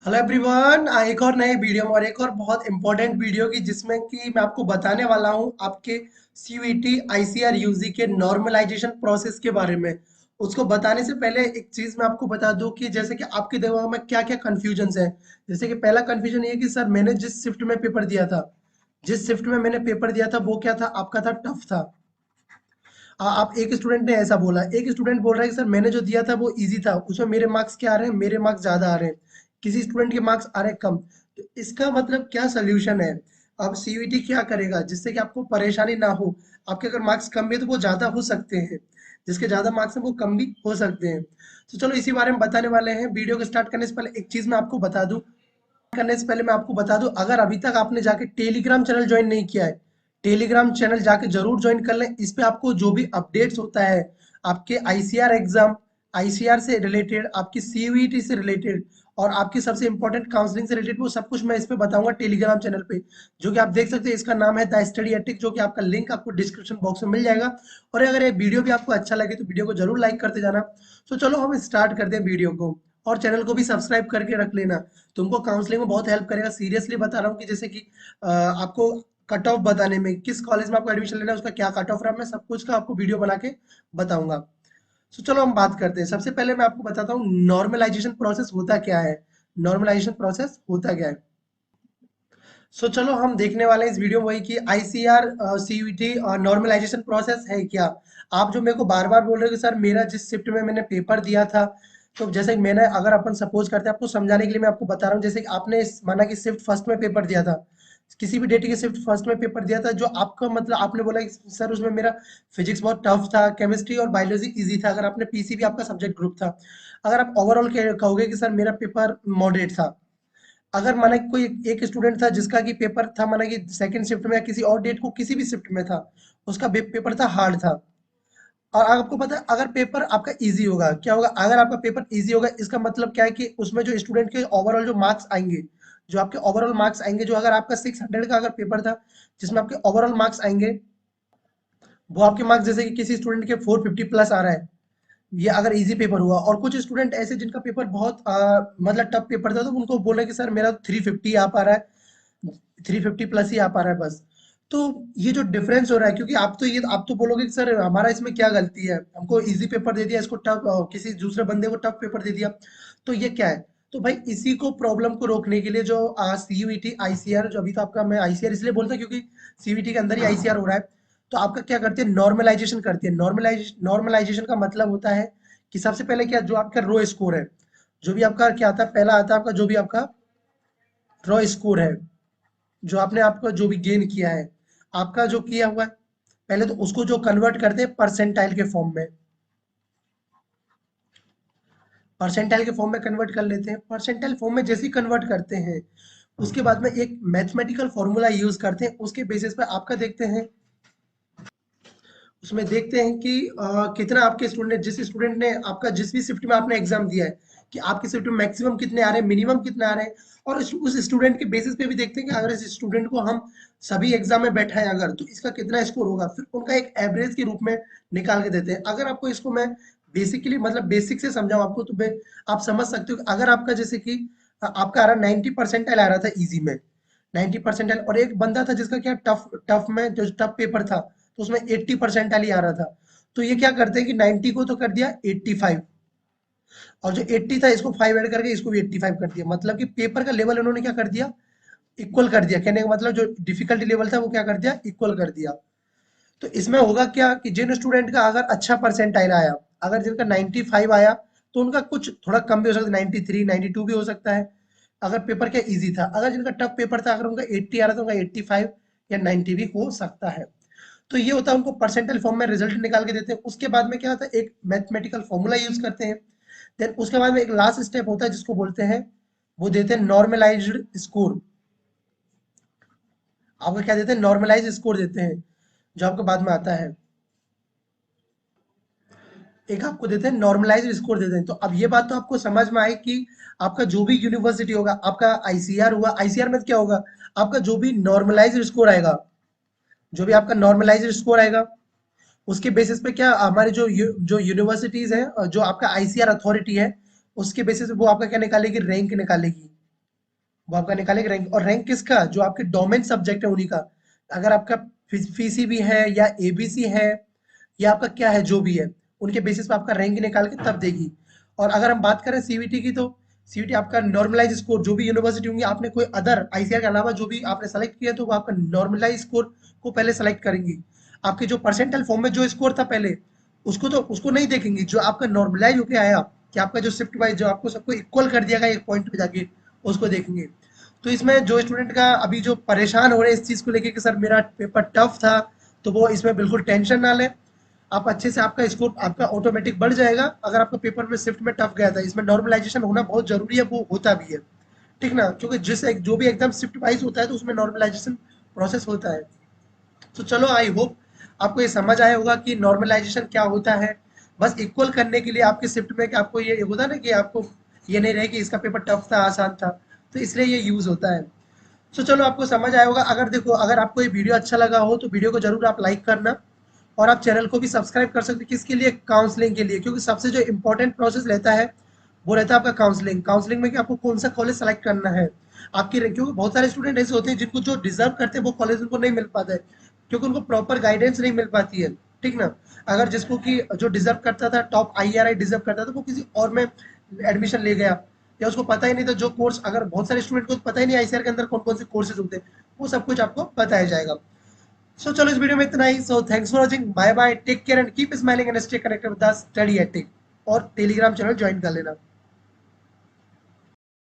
Hello everyone, एक और नए वीडियो में और एक और बहुत इंपॉर्टेंट वीडियो की जिसमें कि मैं आपको बताने वाला हूं आपके सीयूईटी आईसीआर यूजी के नॉर्मलाइजेशन प्रोसेस के बारे में। उसको बताने से पहले एक चीज मैं आपको बता दूं कि जैसे कि आपके दिमाग में क्या क्या कंफ्यूजन्स है। जैसे कि पहला कंफ्यूजन ये है कि सर मैंने जिस शिफ्ट में पेपर दिया था, जिस शिफ्ट में मैंने पेपर दिया था वो क्या था, आपका था टफ था। आप एक स्टूडेंट ने ऐसा बोला, एक स्टूडेंट बोल रहा है कि सर मैंने जो दिया था वो इजी था, उसमें मेरे मार्क्स क्या आ रहे हैं, मेरे मार्क्स ज्यादा आ रहे हैं, किसी स्टूडेंट के मार्क्स आ रहे हैं कम। तो इसका मतलब क्या सोल्यूशन है? अब सीयूईटी क्या करेगा जिससे कि आपको परेशानी ना हो? आपके अगर मार्क्स कम भी है तो वो ज्यादा हो सकते हैं, जिसके ज्यादा मार्क्स हैं वो कम भी हो सकते हैं। तो चलो इसी बारे में बताने वाले हैं। वीडियो को स्टार्ट करने से पहले एक चीज मैं आपको बता दूं, अगर अभी तक आपने जाके टेलीग्राम चैनल ज्वाइन नहीं किया है, टेलीग्राम चैनल जाके जरूर ज्वाइन कर लें। इस पे आपको जो भी अपडेट्स होता है आपके आईसीआर एग्जाम, आईसीआर से रिलेटेड, आपकी सीयूईटी से रिलेटेड और आपकी सबसे इंपॉर्टेंट काउंसलिंग से रिलेटेड, वो सब कुछ मैं इस पे बताऊंगा टेलीग्राम चैनल पे, जो कि आप देख सकते हैं। इसका नाम है द स्टडी एथिक, जो कि आपका लिंक आपको डिस्क्रिप्शन बॉक्स में मिल जाएगा। और अगर ये वीडियो भी आपको अच्छा लगे तो वीडियो को जरूर लाइक करते जाना। तो चलो हम स्टार्ट करते हैं वीडियो को, और चैनल को भी सब्सक्राइब करके रख लेना। तुमको काउंसलिंग में बहुत हेल्प करेगा, सीरियसली बता रहा हूँ। कि जैसे कि आपको कट ऑफ बताने में, किस कॉलेज में आपको एडमिशन लेना है, उसका क्या कट ऑफ रहा, मैं सब कुछ का आपको वीडियो बना के बताऊंगा। तो चलो हम बात करते हैं। सबसे पहले मैं आपको बताता हूँ नॉर्मलाइजेशन प्रोसेस होता क्या है। नॉर्मलाइजेशन प्रोसेस होता क्या है? चलो हम देखने वाले हैं इस वीडियो में वही कि आईसीआर सीयूईटी नॉर्मलाइजेशन प्रोसेस है क्या। आप जो मेरे को बार बार बोल रहे हो कि सर मेरा जिस शिफ्ट में मैंने पेपर दिया था, तो जैसे कि मैंने, अगर अपन सपोज करते हैं, आपको समझाने के लिए मैं आपको बता रहा हूँ। जैसे कि आपने माना कि शिफ्ट फर्स्ट में पेपर दिया था, किसी भी डेट के शिफ्ट फर्स्ट में पेपर दिया था, जो आपका मतलब आपने बोला कि सर उसमें मेरा फिजिक्स बहुत टफ था, केमिस्ट्री और बायोलॉजी इजी था, अगर आपने पीसीबी आपका सब्जेक्ट ग्रुप था। अगर आप ओवरऑल कहोगे कि सर मेरा पेपर मॉडरेट था। अगर माना कि कोई एक स्टूडेंट था जिसका कि पेपर था, माना कि सेकंड शिफ्ट में या किसी और डेट को किसी भी शिफ्ट में था, उसका पेपर था हार्ड था। और आपको पता है अगर पेपर आपका इजी होगा क्या होगा, अगर आपका पेपर इजी होगा इसका मतलब क्या है कि उसमें जो स्टूडेंट के ओवरऑल जो मार्क्स आएंगे, जो आपके ओवरऑल मार्क्स आएंगे, जो अगर आपका 600 का अगर पेपर था जिसमें आपके ओवरऑल मार्क्स आएंगे, वो आपके मार्क्स जैसे कि किसी स्टूडेंट के 450 प्लस आ रहा है, ये अगर इजी पेपर हुआ। और कुछ स्टूडेंट ऐसे जिनका पेपर बहुत मतलब टफ पेपर था, तो उनको बोल रहे कि सर मेरा 350 आ पा रहा है, 350 प्लस ही आ पा रहा है बस। तो ये जो डिफरेंस हो रहा है, क्योंकि आप तो बोलोगे कि सर हमारा इसमें क्या गलती है, हमको इजी पेपर दे दिया, इसको टफ, किसी दूसरे बंदे को टफ पेपर दे दिया, तो ये क्या है? तो भाई इसी को, प्रॉब्लम को रोकने के लिए जो सीयूईटी आईसीआर, जो अभी तो आपका, मैं आईसीआर इसलिए बोलता हूं क्योंकि सीयूईटी के अंदर ही आईसीआर हो रहा है, तो आपका क्या करती है, नॉर्मलाइजेशन करती है। नॉर्मलाइजेशन का मतलब होता है कि सबसे पहले क्या, जो आपका रो स्कोर है, जो भी आपका क्या आता है, पहला आता है आपका जो भी आपका रो स्कोर है, जो आपने आपका जो भी गेन किया है, आपका जो किया हुआ है, पहले तो उसको जो कन्वर्ट करते हैं परसेंटाइल के फॉर्म में, परसेंटाइल के फॉर्म में कन्वर्ट कर लेते हैं। परसेंटाइल फॉर्म में जैसे ही कन्वर्ट करते हैं, उसके बाद में एक मैथमेटिकल फॉर्मूला यूज करते हैं, उसके बेसिस पे आपका देखते हैं, उसमें देखते हैं कि कितना आपके स्टूडेंट, जिस स्टूडेंट ने आपका जिस भी शिफ्ट में आपने एग्जाम दिया है, कि आपके शिफ्ट में मैक्सिमम कितने आ रहे हैं, मिनिमम कितने आ रहे हैं। और उस स्टूडेंट के बेसिस पे भी देखते हैं कि अगर इस स्टूडेंट को हम सभी एग्जाम में बैठाएं अगर, तो इसका कितना स्कोर होगा, फिर उनका एक एवरेज के रूप में निकाल के देते हैं। अगर आपको इसको मैं बेसिकली मतलब बेसिक से समझाऊं आपको, तो आप समझ सकते हो कि अगर आपका जैसे कि आपका आ रहा 90 परसेंटाइल आ रहा था इजी में, 90 परसेंटाइल, और एक बंदा था जिसका क्या टफ टफ में जो टफ पेपर था, तो उसमें 80 परसेंटाइल ही आ रहा था। तो ये क्या करते हैं कि 90 को तो कर दिया 85, और जो 80 था इसको 5 ऐड करके इसको भी 85 कर दिया। मतलब कि पेपर का लेवल उन्होंने क्या कर दिया, इक्वल कर दिया। कहने का मतलब जो डिफिकल्टी लेवल था वो क्या कर दिया, इक्वल कर दिया। तो इसमें होगा क्या कि जिन स्टूडेंट का अगर अच्छा परसेंटाइल आया, अगर जिनका 95 आया, तो उनका कुछ थोड़ा कम भी हो सकता है, 93 92 भी हो सकता है, अगर पेपर क्या इजी था। अगर जिनका टफ पेपर था, अगर उनका 80 आ रहा था, उनका 85 या 90 भी हो सकता है। तो ये होता है, उनको परसेंटाइल फॉर्म में रिजल्ट निकाल के देते हैं। उसके बाद में क्या होता है, एक मैथमेटिकल फॉर्मूला यूज करते हैं। देन उसके बाद में एक लास्ट स्टेप होता है जिसको बोलते हैं, वो देते हैं नॉर्मलाइज्ड स्कोर। आपको क्या देते हैं, नॉर्मलाइज स्कोर देते हैं, जो आपको बाद में आता है। एक आपको देते हैं नॉर्मलाइज्ड स्कोर देते हैं। तो अब ये बात तो आपको समझ में आई कि आपका जो भी यूनिवर्सिटी होगा, आपका आईसीआर हुआ, आईसीआर में क्या होगा, आपका जो भी नॉर्मलाइज्ड स्कोर आएगा, जो भी आपका नॉर्मलाइज्ड स्कोर आएगा, उसके बेसिस पे क्या हमारी जो यूनिवर्सिटीज है, जो आपका आईसीआर अथॉरिटी है, उसके बेसिस पे वो आपका क्या निकालेगी, रैंक निकालेगी। वो आपका निकालेगा रैंक। और रैंक किसका? जो आपके डोमेन सब्जेक्ट है उन्हीं का। अगर आपका पीसीबी है या एबीसी है या आपका क्या है जो भी है, उनके बेसिस पे आपका रैंक निकाल के तब देगी। और अगर हम बात करें सीवीटी की, तो सीवीटी आपका नॉर्मलाइज स्कोर, जो भी यूनिवर्सिटी होंगी, आपने कोई अदर आईसीआर के अलावा जो भी आपने सेलेक्ट किया तो वो आपका नॉर्मलाइज स्कोर को पहले सेलेक्ट करेंगी। आपके जो परसेंटाइल फॉर्म में जो स्कोर था पहले, उसको नहीं देखेंगी। जो आपका नॉर्मलाइज होके आया कि आपका जो शिफ्ट वाइज जो आपको सबको इक्वल कर दिया गया एक पॉइंट पे जाके, उसको देखेंगे। तो इसमें जो स्टूडेंट का अभी जो परेशान हो रहे हैं इस चीज़ को लेके कि सर मेरा पेपर टफ था, तो वो इसमें बिल्कुल टेंशन ना लें। आप अच्छे से, आपका स्कोर आपका ऑटोमेटिक बढ़ जाएगा। अगर आपका पेपर में शिफ्ट में टफ गया था, इसमें नॉर्मलाइजेशन होना बहुत जरूरी है, वो होता भी है। ठीक ना? क्योंकि जो भी एकदम शिफ्ट वाइज होता है तो उसमें नॉर्मलाइजेशन प्रोसेस होता है। तो चलो, आई होप आपको ये समझ आया होगा कि नॉर्मलाइजेशन क्या होता है। बस इक्वल करने के लिए आपके शिफ्ट में, कि आपको ये होता है ना कि आपको ये नहीं रहे कि इसका पेपर टफ था आसान था, तो इसलिए ये यूज होता है। तो चलो, आपको समझ आया होगा। अगर देखो, अगर आपको ये वीडियो अच्छा लगा हो तो वीडियो को जरूर आप लाइक करना। और आप चैनल को भी सब्सक्राइब कर सकते हो। किसके लिए? काउंसलिंग के लिए। क्योंकि सबसे जो इंपॉर्टेंट प्रोसेस रहता है वो रहता है आपका काउंसलिंग। काउंसलिंग में कि आपको कौन सा कॉलेज सेलेक्ट करना है आपकी रैंक। क्योंकि बहुत सारे स्टूडेंट ऐसे होते हैं जिनको जो डिजर्व करते हैं वो कॉलेज उनको नहीं मिल पाता है, क्योंकि उनको प्रॉपर गाइडेंस नहीं मिल पाती है। ठीक ना? अगर जिसको कि जो डिजर्व करता था, टॉप आईआरआई डिजर्व करता था, वो किसी और में एडमिशन ले गया, या उसको पता ही नहीं था जो कोर्स, अगर बहुत सारे स्टूडेंट को पता ही नहीं आईसीआर के अंदर कौन कौन से कोर्सेज होते हैं, वो सब कुछ आपको बताया जाएगा। सो चलो, इस वीडियो में इतना ही। So thanks for watching, bye bye, take care and keep smiling and stay connected with the study ethic. और टेलीग्राम चैनल ज्वाइन कर लेना।